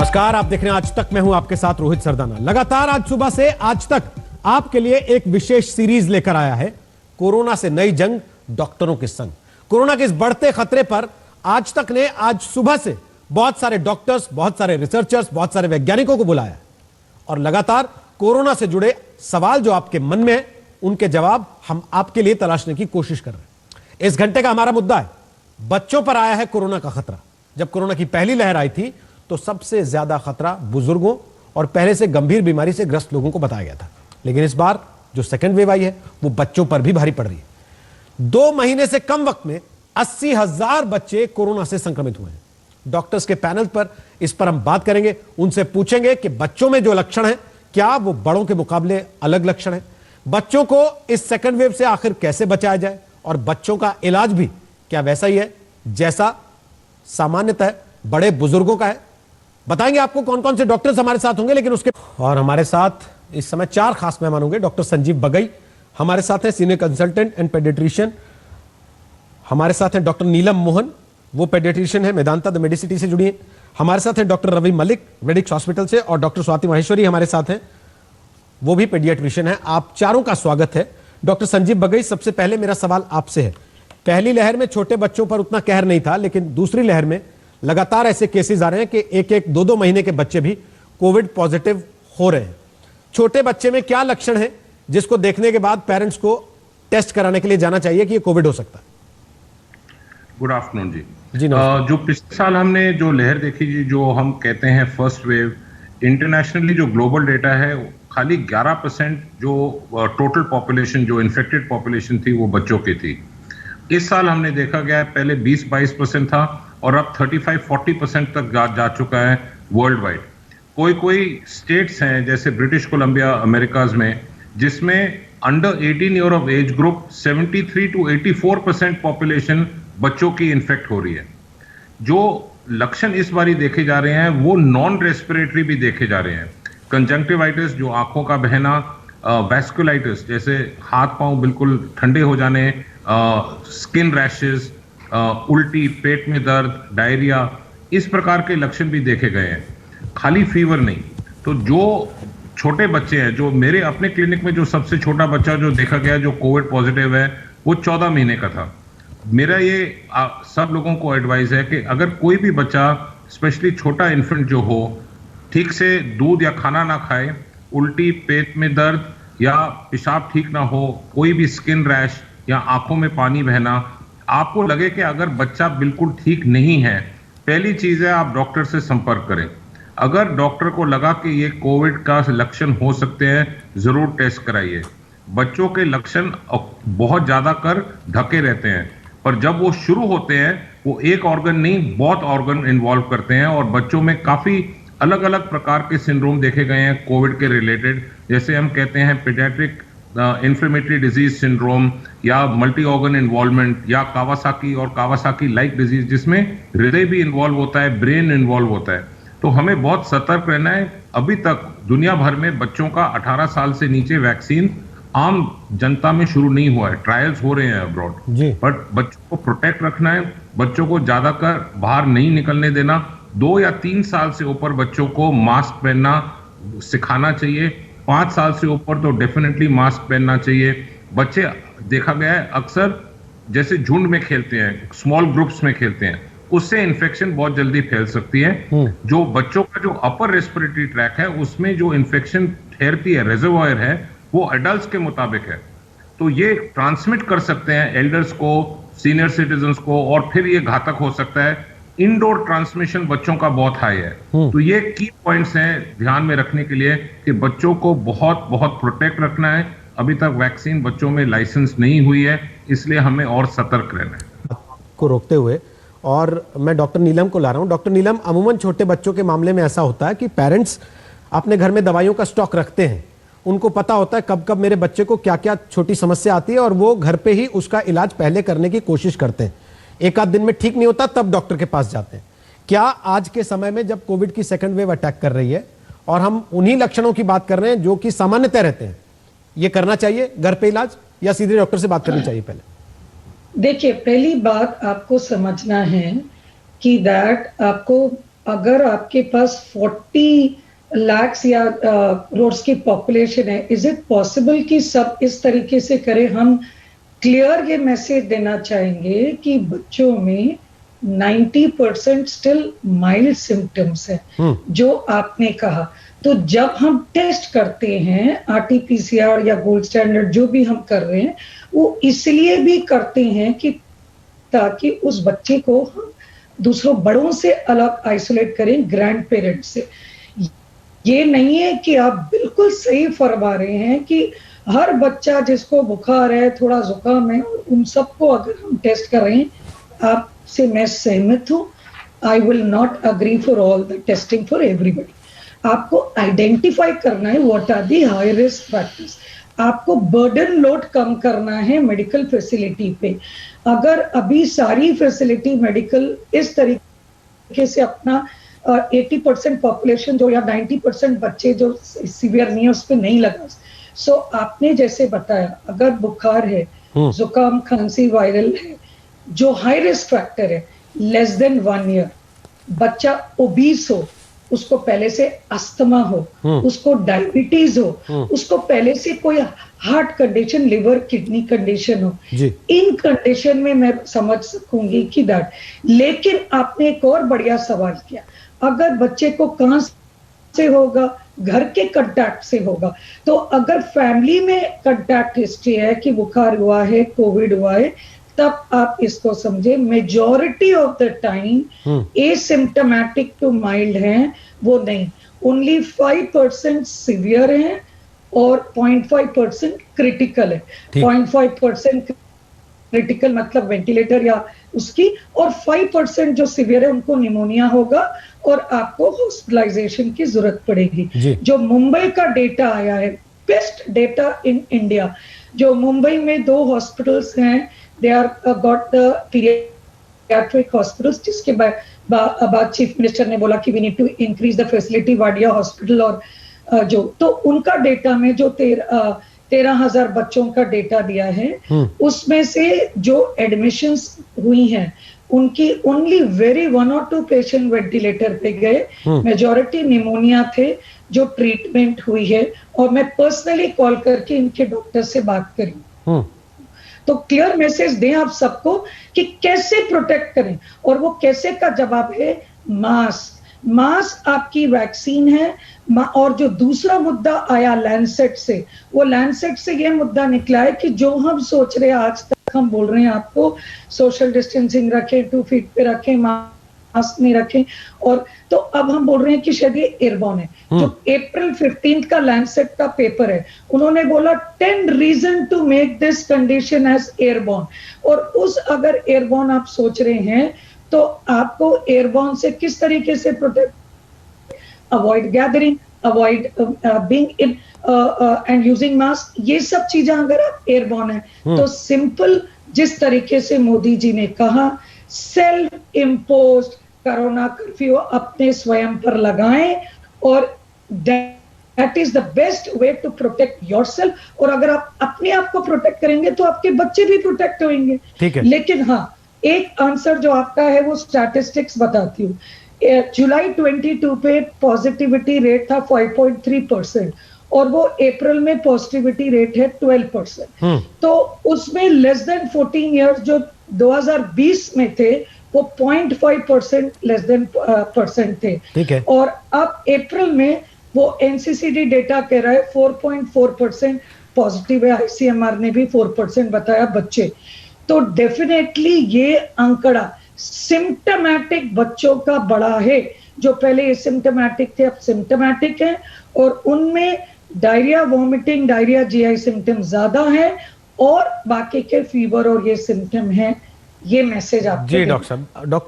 नमस्कार, आप देख रहे हैं आज तक। मैं हूं आपके साथ रोहित सरदाना। लगातार आज सुबह से आज तक आपके लिए एक विशेष सीरीज लेकर आया है, कोरोना से नई जंग डॉक्टरों के संग। कोरोना के इस बढ़ते खतरे पर आज तक ने आज सुबह से बहुत सारे डॉक्टर्स, बहुत सारे रिसर्चर्स, बहुत सारे वैज्ञानिकों को बुलाया और लगातार कोरोना से जुड़े सवाल जो आपके मन में है उनके जवाब हम आपके लिए तलाशने की कोशिश कर रहे हैं। इस घंटे का हमारा मुद्दा है, बच्चों पर आया है कोरोना का खतरा। जब कोरोना की पहली लहर आई थी तो सबसे ज्यादा खतरा बुजुर्गों और पहले से गंभीर बीमारी से ग्रस्त लोगों को बताया गया था, लेकिन इस बार जो सेकेंड वेव आई है वो बच्चों पर भी भारी पड़ रही है। 2 महीने से कम वक्त में 80,000 बच्चे कोरोना से संक्रमित हुए हैं। डॉक्टर्स के पैनल पर इस पर हम बात करेंगे, उनसे पूछेंगे कि बच्चों में जो लक्षण है क्या वो बड़ों के मुकाबले अलग लक्षण है, बच्चों को इस सेकेंड वेव से आखिर कैसे बचाया जाए और बच्चों का इलाज भी क्या वैसा ही है जैसा सामान्यतः बड़े बुजुर्गों का है। बताएंगे आपको कौन कौन से डॉक्टर्स हमारे साथ होंगे, लेकिन उसके और हमारे साथ इस समय 4 खास मेहमान होंगे। डॉक्टर संजीव बगई हमारे साथ हैं, सीनियर कंसल्टेंट एंड पेडियाट्रिशियन। हमारे साथ हैं डॉक्टर नीलम मोहन, वो पेडियाट्रिशियन है, मेदांता द मेडिसिटी से जुड़ी है। हमारे साथ हैं डॉक्टर रवि मलिक वेडिक्स हॉस्पिटल से, और डॉक्टर स्वाति माहेश्वरी हमारे साथ हैं, वो भी पेडियाट्रिशियन है। आप चारों का स्वागत है। डॉक्टर संजीव बगई, सबसे पहले मेरा सवाल आपसे है, पहली लहर में छोटे बच्चों पर उतना कहर नहीं था, लेकिन दूसरी लहर में लगातार ऐसे केसेस आ रहे हैं कि 1-2 महीने के बच्चे भी कोविड पॉजिटिव हो रहे हैं। छोटे बच्चे में क्या लक्षण है जिसको देखने के बाद पेरेंट्स को टेस्ट कराने के लिए जाना चाहिए कि ये कोविड हो सकता है? गुड आफ्टरनून जी। नमस्कार। जो पिछले साल हमने जो लहर देखी जी, जो हम कहते हैं फर्स्ट वेव, इंटरनेशनली जो ग्लोबल डेटा है खाली 11% जो टोटल पॉपुलेशन, जो इन्फेक्टेड पॉपुलेशन थी वो बच्चों की थी। इस साल हमने देखा गया है पहले 20-22% था और अब 35-40% तक जा चुका है वर्ल्ड वाइड। कोई स्टेट्स हैं जैसे ब्रिटिश कोलंबिया अमेरिकाज में, जिसमें under 18 year of age group 73 to 84% population बच्चों की इन्फेक्ट हो रही है। जो लक्षण इस बारी देखे जा रहे हैं वो नॉन रेस्पिरेटरी भी देखे जा रहे हैं। कंजंक्टिवाइटिस, जो आंखों का बहना, वैस्कुलाइटिस जैसे हाथ पांव बिल्कुल ठंडे हो जाने, स्किन रैशेस, उल्टी, पेट में दर्द, डायरिया, इस प्रकार के लक्षण भी देखे गए हैं, खाली फीवर नहीं। तो जो छोटे बच्चे हैं, जो मेरे अपने क्लिनिक में जो सबसे छोटा बच्चा जो देखा गया जो कोविड पॉजिटिव है वो 14 महीने का था। मेरा ये सब लोगों को एडवाइस है कि अगर कोई भी बच्चा, स्पेशली छोटा इन्फेंट जो हो, ठीक से दूध या खाना ना खाए, उल्टी, पेट में दर्द या पेशाब ठीक ना हो, कोई भी स्किन रैश या आंखों में पानी बहना, आपको लगे कि अगर बच्चा बिल्कुल ठीक नहीं है, पहली चीज है आप डॉक्टर से संपर्क करें। अगर डॉक्टर को लगा कि ये कोविड का लक्षण हो सकते हैं, जरूर टेस्ट कराइए। बच्चों के लक्षण बहुत ज्यादा कर ढके रहते हैं, पर जब वो शुरू होते हैं वो एक ऑर्गन नहीं बहुत ऑर्गन इन्वॉल्व करते हैं, और बच्चों में काफी अलग अलग प्रकार के सिंड्रोम देखे गए हैं कोविड के रिलेटेड। जैसे हम कहते हैं पीडियाट्रिक इन्फ्लेमेटरी डिजीज सिंड्रोम, या मल्टी ऑर्गन इन्वॉल्वमेंट, या कावासाकी और कावासाकी लाइक डिजीज, जिसमें हृदय भी इन्वॉल्व होता है, ब्रेन इन्वॉल्व होता है। तो हमें बहुत सतर्क रहना है। अभी तक दुनिया भर में बच्चों का 18 साल से नीचे वैक्सीन आम जनता में शुरू नहीं हुआ है, ट्रायल्स हो रहे हैं अब्रॉड, बट बच्चों को प्रोटेक्ट रखना है, बच्चों को ज्यादातर बाहर नहीं निकलने देना। 2 या 3 साल से ऊपर बच्चों को मास्क पहनना सिखाना चाहिए। 5 साल से ऊपर तो डेफिनेटली मास्क पहनना चाहिए। बच्चे देखा गया है अक्सर जैसे झुंड में खेलते हैं, स्मॉल ग्रुप्स में खेलते हैं, उससे इन्फेक्शन बहुत जल्दी फैल सकती है। जो बच्चों का जो अपर रेस्पिरेटरी ट्रैक है उसमें जो इन्फेक्शन ठहरती है, रिजर्वॉयर है, वो एडल्ट्स के मुताबिक है। तो ये ट्रांसमिट कर सकते हैं एल्डर्स को, सीनियर सिटीजन्स को, और फिर ये घातक हो सकता है। इनडोर ट्रांसमिशन बच्चों का बहुत हाई है। तो ये की पॉइंट्स हैं ध्यान में रखने के लिए कि बच्चों को बहुत बहुत प्रोटेक्ट रखना है। अभी तक वैक्सीन बच्चों में लाइसेंस नहीं हुई है, इसलिए हमें और सतर्क रहना है को रोकते हुए। और मैं डॉक्टर नीलम को ला रहा हूं। डॉक्टर नीलम, अमूमन छोटे बच्चों के मामले में ऐसा होता है कि पेरेंट्स अपने घर में दवाइयों का स्टॉक रखते हैं, उनको पता होता है कब कब मेरे बच्चे को क्या क्या छोटी समस्या आती है, और वो घर पे ही उसका इलाज पहले करने की कोशिश करते हैं। एक आध दिन में ठीक नहीं होता तब डॉक्टर के पास जाते हैं। क्या आज के समय में जब कोविड की सेकंड वेव अटैक कर रही है और हम उन्हीं लक्षणों की बात कर रहे हैं जो कि सामान्यतः रहते हैं, ये करना चाहिए घर पे इलाज या सीधे डॉक्टर से बात करनी चाहिए? पहले देखिए, पहली बात आपको समझना है कि दैट आपको अगर आपके पास 40 लाख या करोड़ की पॉपुलेशन है, इज इट पॉसिबल कि सब इस तरीके से करें? हम क्लियर ये मैसेज देना चाहेंगे कि बच्चों में 90% स्टिल माइल्ड सिम्टम्स है, जो आपने कहा। तो जब हम टेस्ट करते हैं आरटीपीसीआर या गोल्ड स्टैंडर्ड जो भी हम कर रहे हैं, वो इसलिए भी करते हैं कि ताकि उस बच्चे को हम दूसरों बड़ों से अलग आइसोलेट करें, ग्रैंड पेरेंट्स से। ये नहीं है कि आप बिल्कुल सही फरमा रहे हैं कि हर बच्चा जिसको बुखार है, थोड़ा जुकाम है, उन सबको अगर हम टेस्ट कर रहे हैं, आपसे मैं सहमत हूं। I will not agree for all the testing for everybody. आपको आइडेंटिफाई करना है what are the high risk factors. आपको बर्डन लोड कम करना है मेडिकल फैसिलिटी पे। अगर अभी सारी फैसिलिटी मेडिकल इस तरीके से अपना 80% पॉपुलेशन जो या 90% बच्चे जो सीवियर नहीं है उस पर नहीं लगा। सो आपने जैसे बताया, अगर बुखार है, जुकाम, खांसी, वायरल है, जो हाई रिस्क फैक्टर है, लेस देन 1 ईयर, बच्चा ओबीस हो, उसको पहले से अस्थमा हो, उसको डायबिटीज हो, उसको पहले से कोई heart condition, liver, kidney condition हो, इन कंडीशन में मैं समझ सकूंगी कि दैट। लेकिन आपने एक और बढ़िया सवाल किया, अगर बच्चे को कहां से होगा? घर के कंटैक्ट से होगा। तो अगर फैमिली में कंटैक्ट हिस्ट्री है कि बुखार हुआ है, कोविड हुआ है, तब आप इसको समझे। Majority of the time asymptomatic to mild हैं, वो नहीं, ओनली 5% सीवियर हैं और 0.5% क्रिटिकल है। 0.5% क्रिटिकल मतलब वेंटिलेटर या उसकी, और 5% जो सीवियर है उनको निमोनिया होगा और आपको हॉस्पिटलाइजेशन की जरूरत पड़ेगी। जो मुंबई का डेटा आया है, बेस्ट डेटा इन इंडिया, जो मुंबई में 2 हॉस्पिटल्स हैं, they are got the paediatric hospitals, जिसके बाद चीफ मिनिस्टर ने बोला कि we need to increase the facility, Wadia hospital और जो, तो उनका डेटा में जो 13,000 बच्चों का डेटा दिया है, उसमें से जो एडमिशंस हुई हैं उनकी only very 1 or 2 patient ventilator पे गए, मेजॉरिटी निमोनिया थे जो ट्रीटमेंट हुई है। और मैं पर्सनली कॉल करके इनके डॉक्टर से बात करी। तो क्लियर मैसेज दें आप सबको कि कैसे प्रोटेक्ट करें, और वो कैसे का जवाब है मास्क। मास्क आपकी वैक्सीन है। और जो दूसरा मुद्दा आया लैंसेट से, वो लैंसेट से ये मुद्दा निकला है कि जो हम सोच रहे हैं, आज तक हम बोल रहे हैं आपको सोशल डिस्टेंसिंग रखें, 2 फीट पे रखें, मास्क नहीं रखें, और तो अब हम बोल रहे हैं कि शायद ये एयरबॉर्न है। जो अप्रैल 15 का लैंसेट का पेपर है, उन्होंने बोला 10 reason to make this condition as airborne. और उस अगर एयरबॉर्न आप सोच रहे हैं, तो आपको एयरबॉर्न से किस तरीके से protect, avoid gathering, avoid being in and using mask, ये सब चीजें अगर आप एयरबॉर्न है, तो सिंपल जिस तरीके से मोदी जी ने कहा, सेल्फ इम्पोज्ड कोरोना कर्फ्यू अपने स्वयं पर लगाएं, और that is the best way to protect yourself. और अगर आप अपने आप को प्रोटेक्ट करेंगे तो आपके बच्चे भी प्रोटेक्ट होंगे। लेकिन हाँ, एक आंसर जो आपका है वो स्टैटिस्टिक्स बताती हूँ। जुलाई 22 पे पॉजिटिविटी रेट था 5.3% और वो अप्रैल में पॉजिटिविटी रेट है 12%। तो उसमें लेस देन 14 इयर्स जो 2020 में थे वो 0.5% लेस देन परसेंट थे। और अब अप्रैल में वो एनसीसीडी डेटा कह रहा है 4.4% पॉजिटिव है। आईसीएमआर ने भी 4% बताया बच्चे। तो डेफिनेटली ये आंकड़ा सिम्टोमेटिक बच्चों का बड़ा है, जो पहले एसिम्टोमेटिक थे अब सिम्टोमेटिक है, और उनमें diarrhoea, vomiting, diarrhoea, GI symptom ज्यादा है, और बाकी के फीवर और ये सिम्टम है। ये मैसेज आपको जी डॉक्टर साहब। डॉक्टर